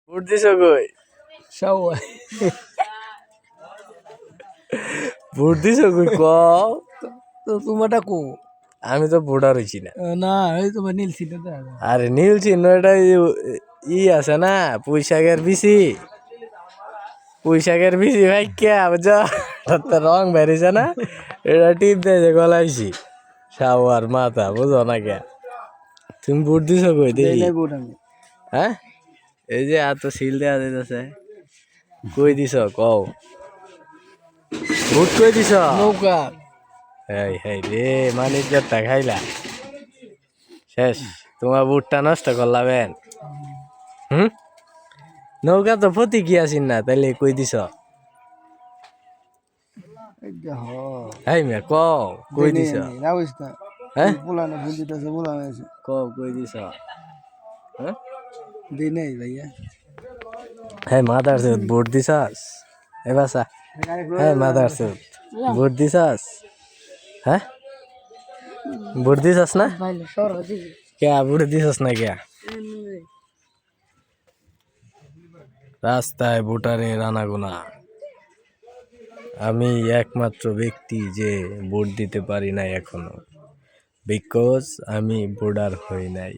Vote দিছো কই? সবাই ভোট দিছো কই কও? তো তোমারটা কো আমি তো ভোটার হইছি না। না এই তোমার নীল ছিল তো আরে নীল চিহ্ন এটা ই আছে না পুঁইশাকের বিচি। পুঁইশাকের বিচি ভাই কে বুঝছো রং বেরিয়েছে না এটা টিপ দেয় যে গলাইছি শাওয়ার মাথা বুঝো না কে তুমি ভোট দিছো কই দেখি? ভোট আমি হ্যাঁ এই যে এত সিল দেওয়া দিতেছে কই দিছ কও? ভোট কই দিছ? নৌকা এই হেই রে মানিজ্জতটা খাইলা শেষ তোমার ভোটটা নষ্ট করলাবেন। হুম নৌকা তো প্রতীকী আছিস না তাইলে কই দিছ? এই মিয়া কও কই দিছ? হ্যাঁ বলানো ভুল দিতেছে বলানো আছে কও কই দিছ? হ্যাঁ দিই নাই ভাইয়া হ্যাঁ মাদার চোদ ভোট দিছাস? এ বাসা হ্যাঁ মাদার চোদ ভোট দিছাস? হ্যাঁ ভোট দিছাস না? কে ভোট দিছাস না কে? রাস্তায় ভোটারের আনাগোনা। আমি একমাত্র ব্যক্তি যে ভোট দিতে পারি নাই এখনো, বিকজ আমি ভোটার হই নাই।